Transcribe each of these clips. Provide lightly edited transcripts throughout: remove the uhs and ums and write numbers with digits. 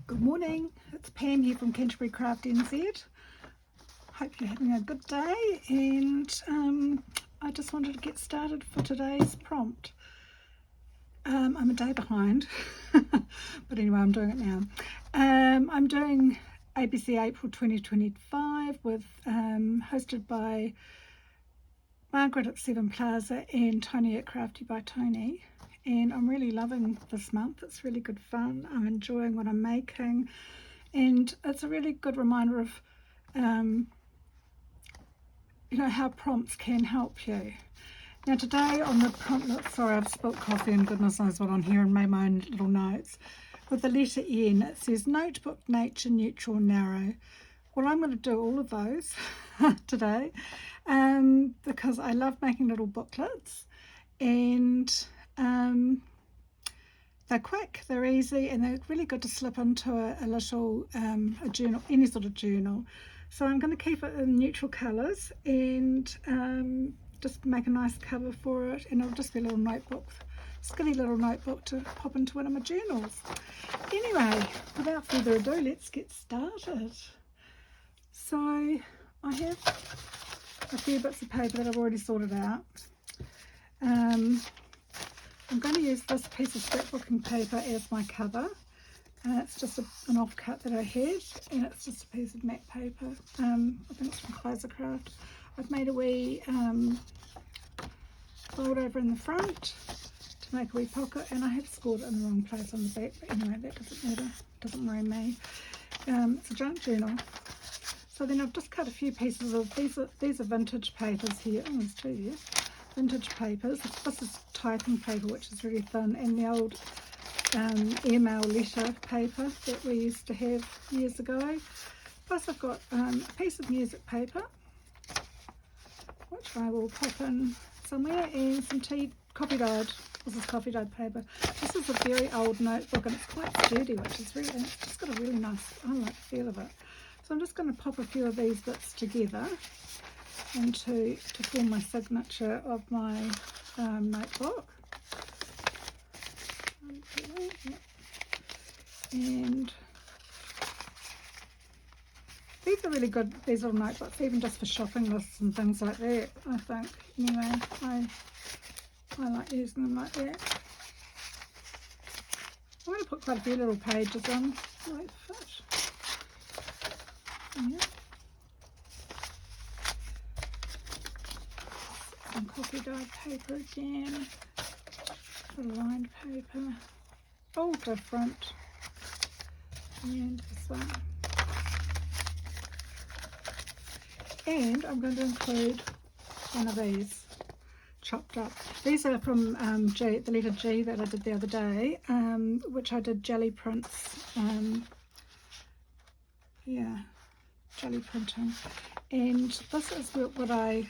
Good morning, it's Pam here from Canterbury Craft NZ. Hope you're having a good day, and I just wanted to get started for today's prompt. I'm a day behind, but anyway, I'm doing it now. I'm doing ABC April 2025 with hosted by Margaret at Seven Plaza and Tony at Crafty by Tony. And I'm really loving this month. It's really good fun. I'm enjoying what I'm making, and it's a really good reminder of how prompts can help you. Now today on the prompt, sorry, I've spilt coffee and goodness knows what on here and made my own little notes. With the letter N, it says notebook, nature, neutral, narrow. Well, I'm going to do all of those today because I love making little booklets, and they're quick, they're easy, and they're really good to slip into a little a journal, any sort of journal. So I'm going to keep it in neutral colours and just make a nice cover for it, and it'll just be a little notebook, skinny little notebook to pop into one of my journals. Anyway, without further ado, let's get started. So I have a few bits of paper that I've already sorted out. I'm going to use this piece of scrapbooking paper as my cover. It's just an offcut that I had, and it's just a piece of matte paper. I think it's from Craft. I've made a wee fold over in the front to make a wee pocket, and I have scored it in the wrong place on the back, but anyway, that doesn't matter, doesn't worry me. It's a junk journal. So then I've just cut a few pieces of, these are vintage papers here. Oh, there's two here. Vintage papers. This is typing paper, which is really thin, and the old email letter paper that we used to have years ago. Plus I've got a piece of music paper, which I will pop in somewhere, and some coffee dyed. This is coffee dyed paper. This is a very old notebook, and it's quite sturdy, which is really, and it's just got a really nice, I like the feel of it. So I'm just going to pop a few of these bits together to form my signature of my notebook. And these are really good, these little notebooks, even just for shopping lists and things like that, I think. Anyway, I like using them like that. I'm going to put quite a few little pages in. Right, fit. Yeah. Some coffee dyed paper again, the lined paper, all different, and this one. And I'm going to include one of these chopped up. These are from the letter G that I did the other day, which I did jelly prints, jelly printing. And this is what I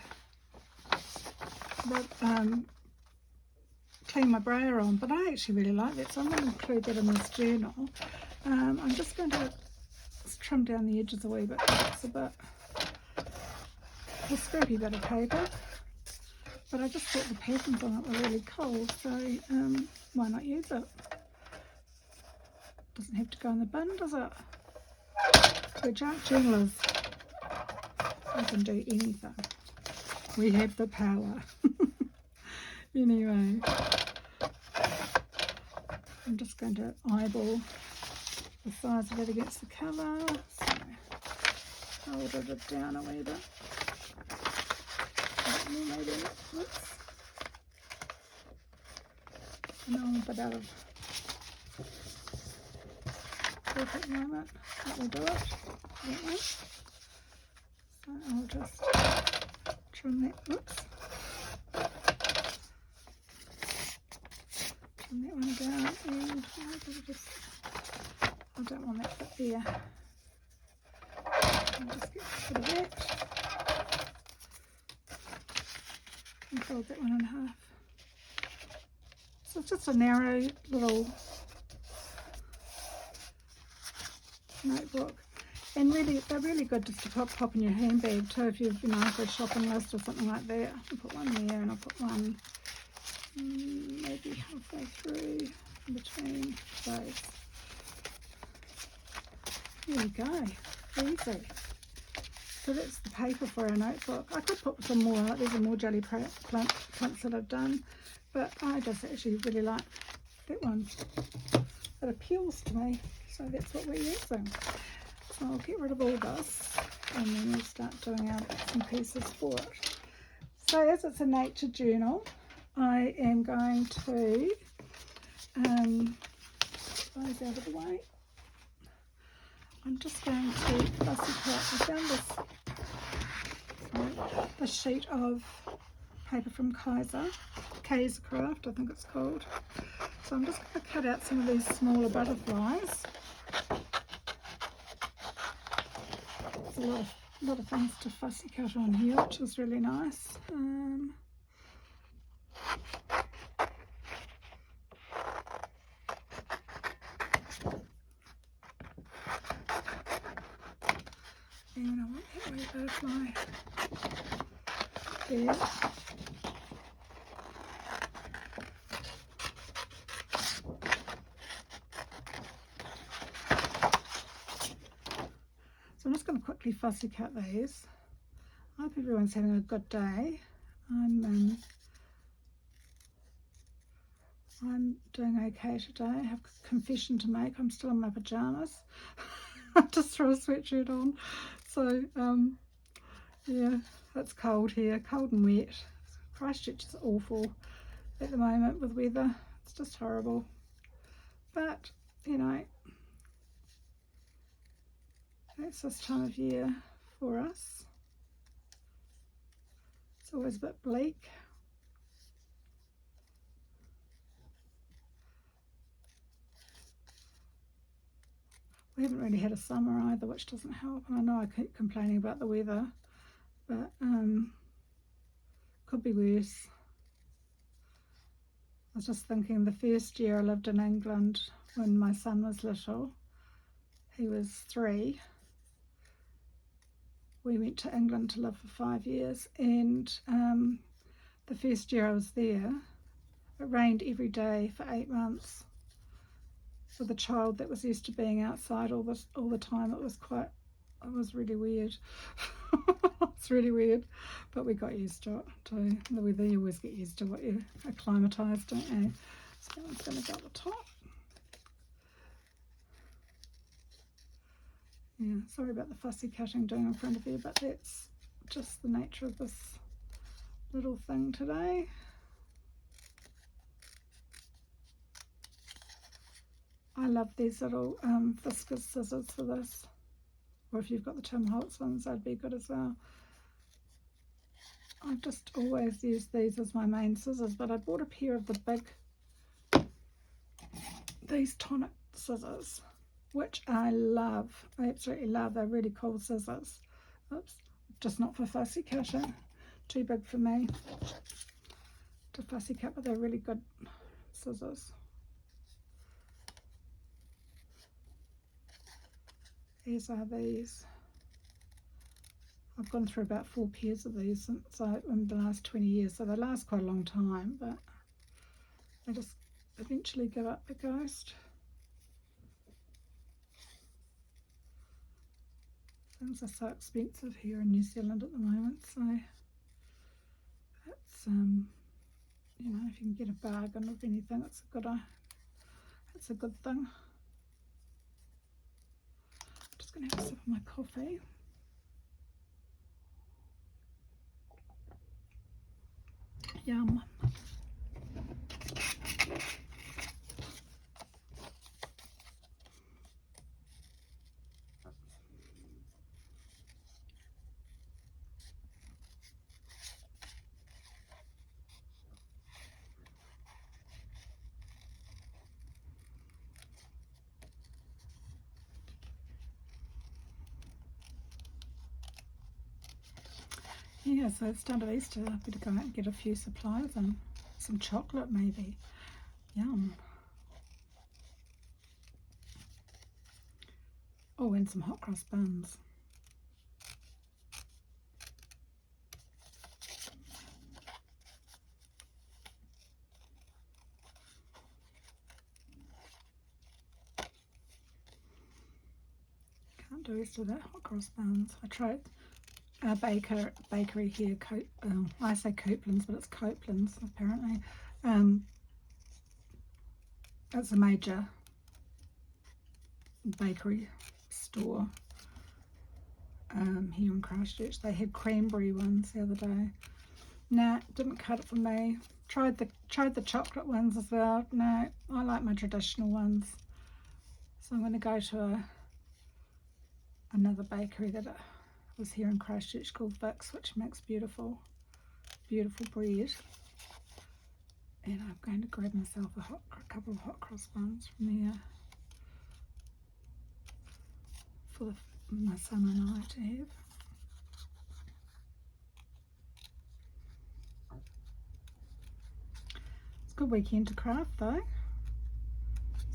clean my brayer on, but I actually really like that, so I'm going to include that in this journal. I'm just going to trim down the edges a wee bit. It's a scrappy bit of paper, but I just thought the patterns on it were really cool, so why not use it? Doesn't have to go in the bin, does it? We're junk journalists. I can do anything. We have the power. Anyway, I'm just going to eyeball the size of it against the cover. So hold it down a wee bit. Maybe, whoops. And a bit out of perfect moment. That will do it. That one. So I'll just trim that. Whoops. Trim that one down, and I don't want that bit there. I'll just get a bit of that and fold that one in half. So it's just a narrow little notebook, and really they're really good just to pop in your handbag too, if you've for a shopping list or something like that. I'll put one there, and I'll put one maybe halfway through in between those. There you go, easy. So that's the paper for our notebook. I could put some more, there's some more jelly prints that I've done, but I just actually really like that one. It appeals to me, so that's what we're using. So I'll get rid of all this and then we'll start doing our bits and pieces for it. So as it's a nature journal, I am going to those out of the way. I'm just going to fussy cut. I found this sheet of paper from Kaiser Craft, I think it's called. So I'm just going to cut out some of these smaller butterflies. There's a lot of things to fussy cut on here, which is really nice. And I want that wee butterfly there. So I'm just going to quickly fussy cut these. I hope everyone's having a good day. I'm doing okay today. I have a confession to make. I'm still in my pajamas. I just threw a sweatshirt on. So yeah, it's cold here, cold and wet. Christchurch is awful at the moment with weather. It's just horrible. But you know, it's this time of year for us. It's always a bit bleak. We haven't really had a summer either, which doesn't help. And I know I keep complaining about the weather, but could be worse. I was just thinking the first year I lived in England when my son was little, he was 3. We went to England to live for 5 years, and the first year I was there, it rained every day for 8 months. With a child that was used to being outside all the time, it was really weird. It's really weird, but we got used to it too. The weather, you always get used to what you're acclimatised, don't you? So that one's going to go at the top. Yeah, sorry about the fussy cutting doing in front of you, but that's just the nature of this little thing today. I love these little viscous scissors for this, or if you've got the Tim Holtz ones, they'd be good as well. I've just always used these as my main scissors, but I bought a pair of the these tonic scissors, which I love. I absolutely love. They're really cool scissors. Oops, just not for fussy cutting. Too big for me to fussy cut, but they're really good scissors. These are these. I've gone through about 4 pairs of these since in the last 20 years, so they last quite a long time, but they just eventually give up the ghost. Things are so expensive here in New Zealand at the moment, so it's you know, if you can get a bargain of anything, it's a good thing. I'm just going to have a sip of my coffee. Yum. Yeah, so it's start of Easter. I better go out and get a few supplies and some chocolate maybe. Yum. Oh, and some hot cross buns. Can't do rest of that hot cross buns. I tried bakery here. I say Copeland's, but it's Copeland's apparently. It's a major bakery store here in Christchurch. They had cranberry ones the other day. Nah, didn't cut it for me. Tried the chocolate ones as well. No, I like my traditional ones. So I'm going to go to another bakery that was here in Christchurch called Vic's, which makes beautiful bread. And I'm going to grab myself a couple of hot cross buns from there for my son and I to have. It's a good weekend to craft though,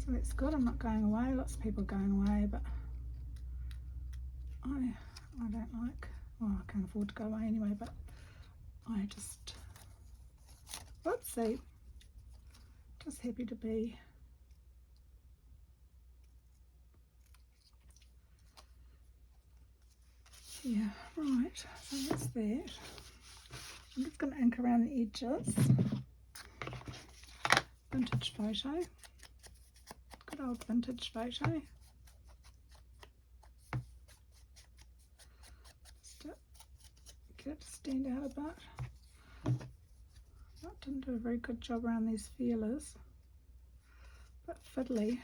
so that's good. I'm not going away. Lots of people are going away, but I don't like, well, I can't afford to go away anyway, but I just, whoopsie, just happy to be here. Right, so that's that. I'm just going to ink around the edges. Vintage photo, good old vintage photo. Just to get it to stand out a bit. Didn't do a very good job around these feelers, but fiddly.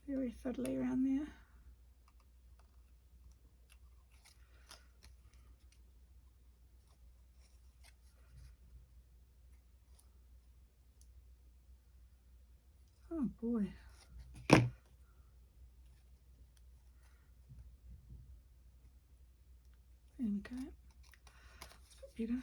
Very fiddly around there. Oh boy. There we go. It's a bit better.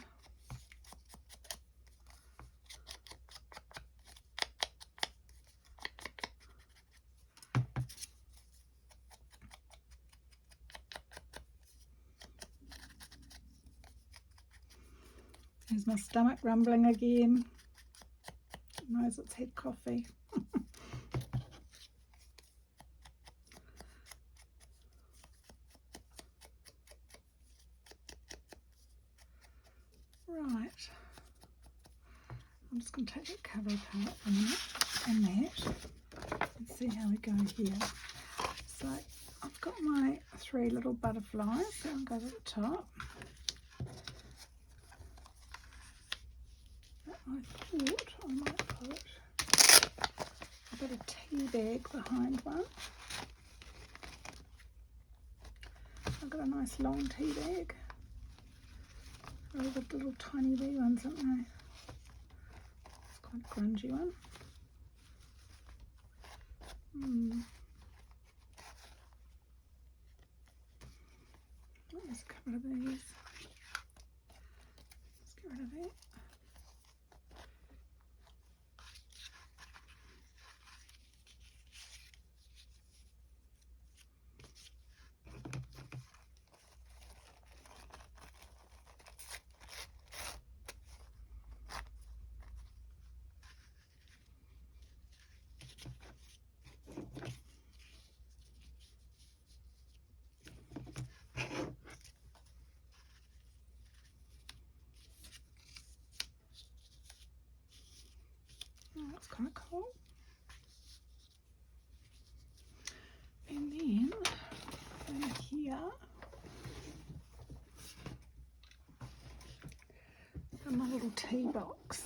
There's my stomach rumbling again. It knows it's had coffee. Right. I'm just going to take that cover apart and that and see how we go here. So I've got my 3 little butterflies that will go to the top. I thought I might put a bit of tea bag behind one. I've got a nice long tea bag. All the little tiny wee ones, aren't they? It's quite a grungy one. Let's get rid of these. Let's get rid of that. That's kind of cool. And then over here, in my little tea box,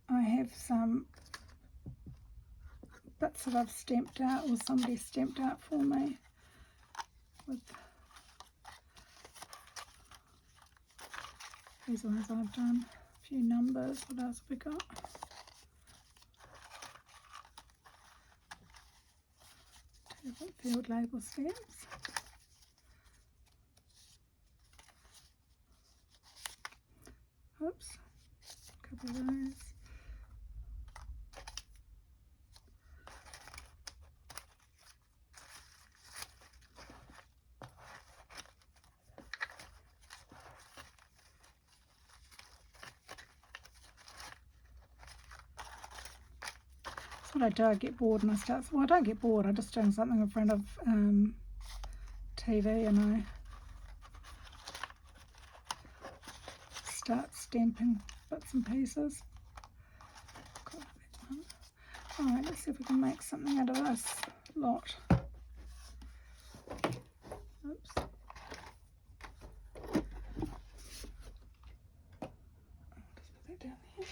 I have some bits that I've stamped out, or somebody stamped out for me, with these ones I've done. A few numbers. What else have we got? Different field label stamps. Oops, a couple of those. what I do. I get bored and I start. Well, I don't get bored. I just doing something in front of TV and I start stamping bits and pieces. Alright, let's see if we can make something out of this lot. Oops. Just put that down there.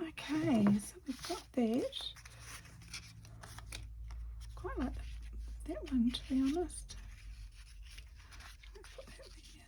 Okay, so we've got that. Quite like that one, to be honest. Let's put that there.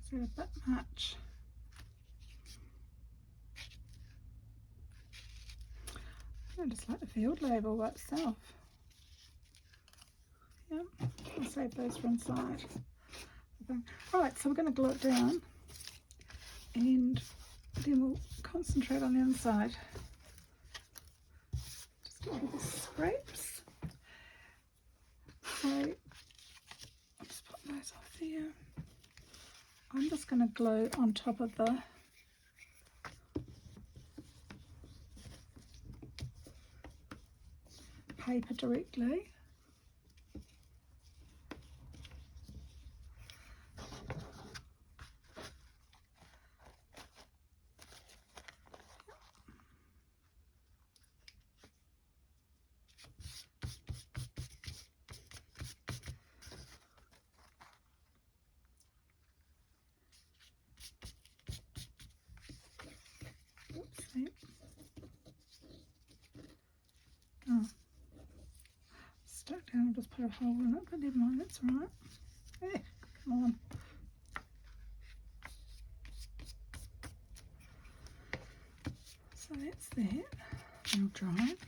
Is that a bit much? I just like the field label by itself. Yep, I'll save those for inside. Right, so we're going to glue it down and then we'll concentrate on the inside. Just get rid of the scrapes. So I'll just put those off there. I'm just going to glue on top of the paper directly. Oopsie. Oh, stuck down. I'll just put a hole in it, but never mind, that's all right. Yeah, come on. So that's that. I'll dry it.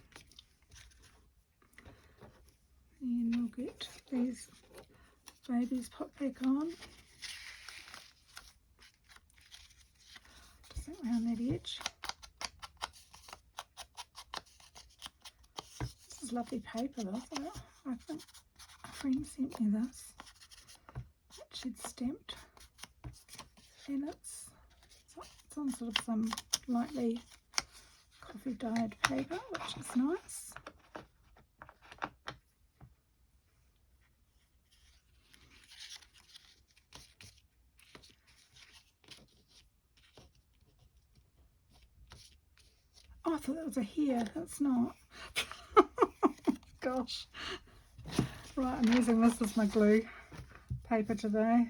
And we'll get these babies put back on. Just around that edge. This is lovely paper, though. I think a friend sent me this, which she'd stamped, and it's on sort of some lightly coffee dyed paper, which is nice. Oh, I thought that was a hair. That's not. Gosh. Right, I'm using this as my glue paper today.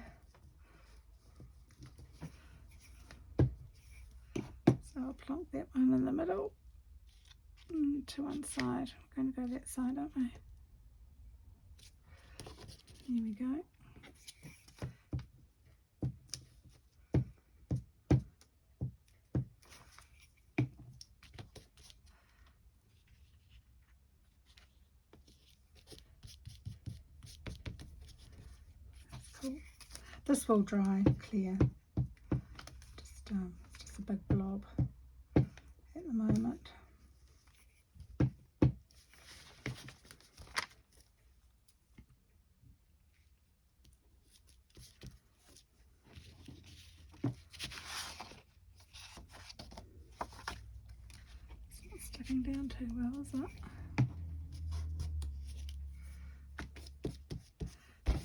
So I'll plonk that one in the middle to one side. We're going to go that side, aren't we? Here we go. Cool. This will dry clear. Just a big blob at the moment. It's not sticking down too well, is it?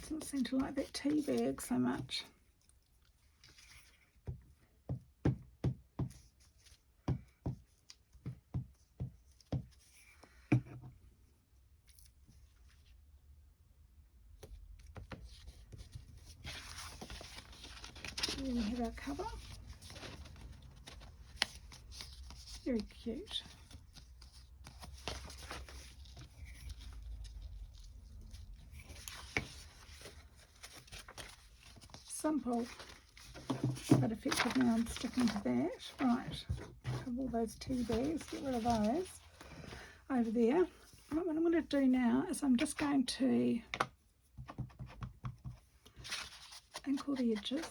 Doesn't seem to like that tea bag so much. Here we have our cover. Very cute. Simple. but effectively I'm sticking to that. Right, have all those tea bags, get rid of those over there. Right, what I'm going to do now is I'm just going to ink all the edges.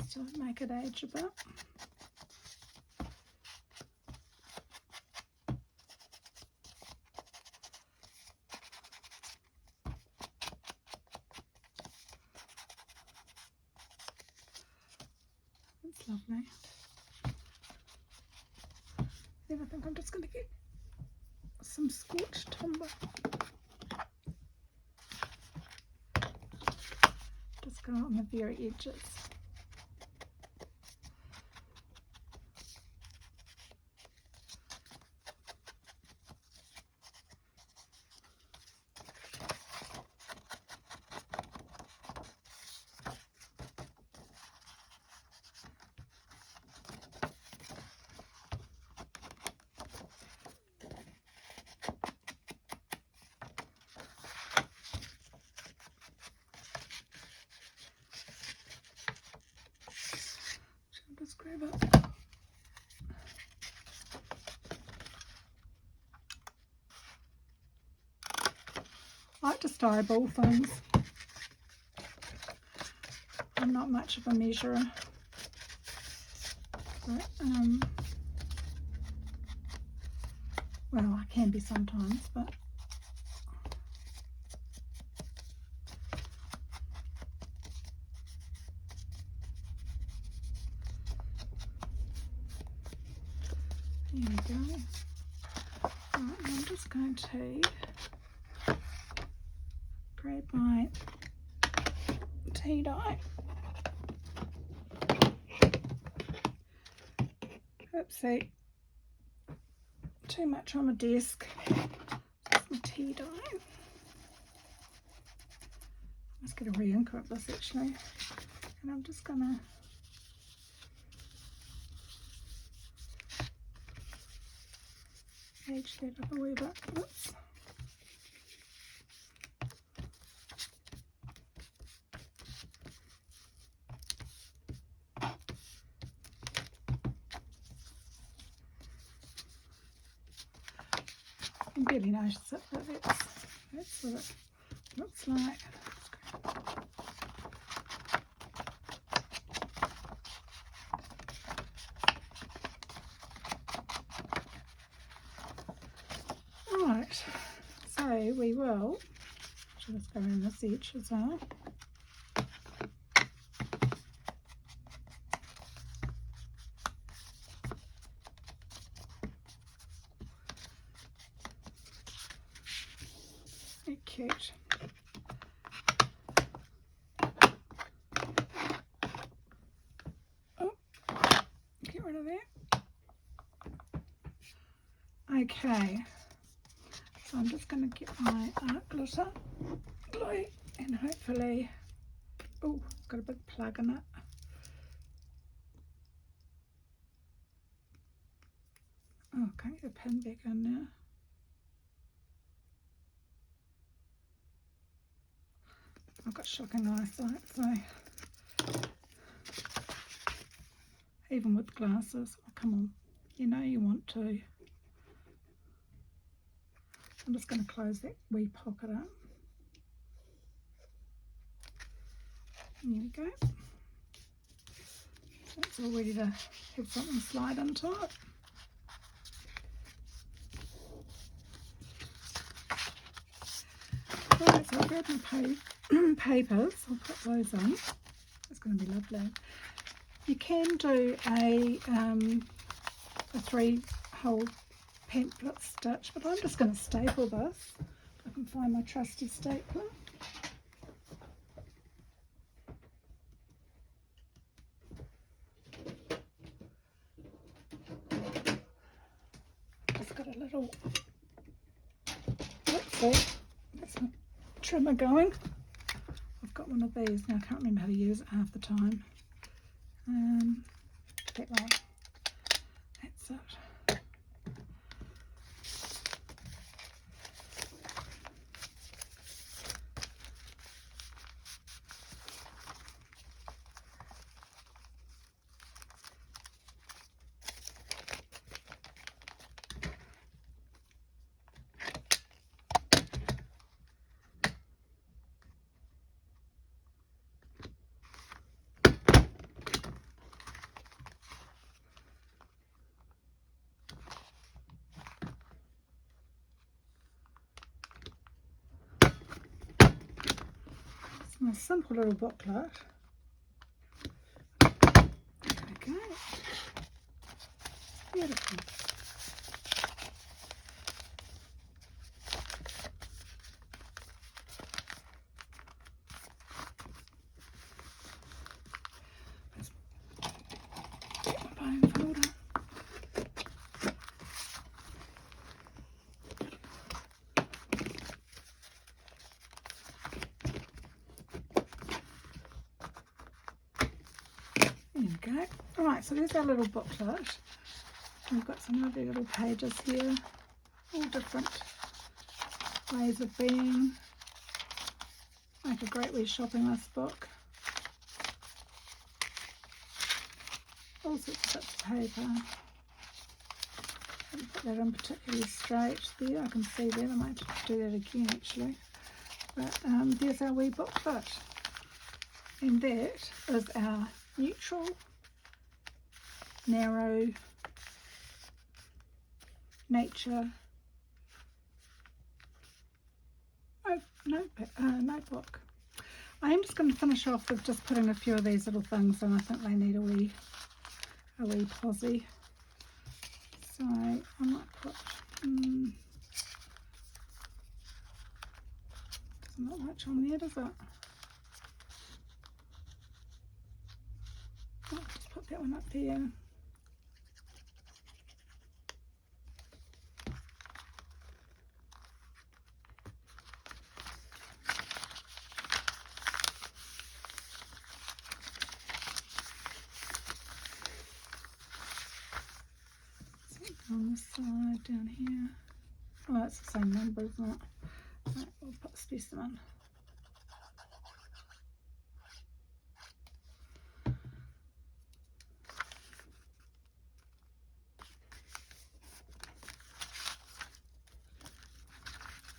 So make it age a bit. That's lovely. Then I think I'm just going to get some scorched timber. Just go on the very edges. Just grab it. I like to eyeball things. I'm not much of a measurer, but well, I can be sometimes, but there we go. Right, I'm just going to grab my tea dye. Oopsie, too much on the desk. That's my tea dye. Let's get a re-ink of this actually. And I'm just gonna age that up a wee bit. Oops. You can barely notice it, but that's what it looks like. Right, so we will just go around this edge as well. Very cute. Oh, get rid of that. Okay. So I'm just going to get my art glitter glue and hopefully, oh, got a big plug in it. Oh, can't get a pin back in there. I've got shocking eyesight, so even with glasses, oh, come on, you know you want to. I'm just going to close that wee pocket up. And there we go. That's all ready to have something slide into it. Right, so I'll grab my papers, I'll put those on. It's going to be lovely. You can do a 3-hole pamphlet stitch, but I'm just going to staple this. I can find my trusty stapler. Just got a little, oopsie, that's my trimmer going. I've got one of these now, I can't remember how to use it half the time. That one, that's it. a simple little booklet. Okay, beautiful. Bone folder. There we go. Alright, so there's our little booklet. We've got some lovely little pages here, all different ways of being. Like a great wee shopping list book. All sorts of bits of paper. Haven't put that in particularly straight there. I can see that. I might have to do that again actually. But there's our wee booklet. And that is our neutral, narrow, nature notebook. I am just going to finish off with just putting a few of these little things in. I think they need a wee posie. So I might put doesn't look much on there, does it? I'll just put that one up there. On this side down here. Oh, that's the same number, isn't it? Right, we'll put the specimen.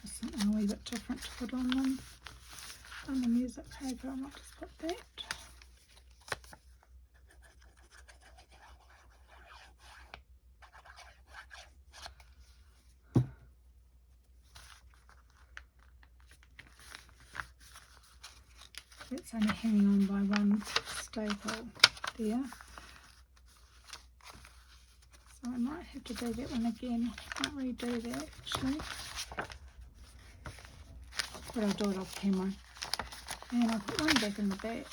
Just something a wee bit different to put on them. On the music paper, I might just put that. It's only hanging on by one staple there. So I might have to do that one again. I might redo that actually. But I'll do it off camera. And I'll put one back in the back.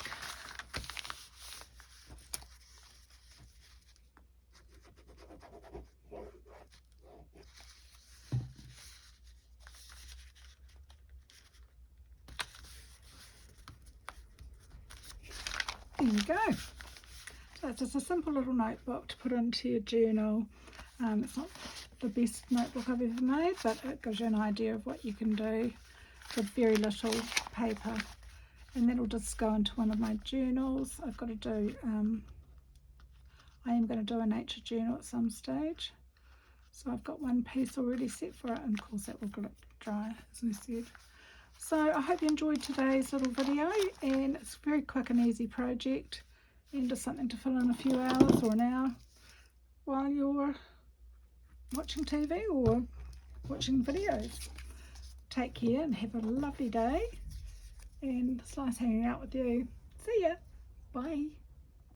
There you go. So it's just a simple little notebook to put into your journal. It's not the best notebook I've ever made, but it gives you an idea of what you can do with very little paper. And that'll just go into one of my journals. I've got to do, I am going to do a nature journal at some stage. So I've got one piece already set for it, and of course that will get dry, as I said. So I hope you enjoyed today's little video, and it's a very quick and easy project and just something to fill in a few hours or an hour while you're watching TV or watching videos. Take care and have a lovely day, and it's nice hanging out with you. See ya. Bye.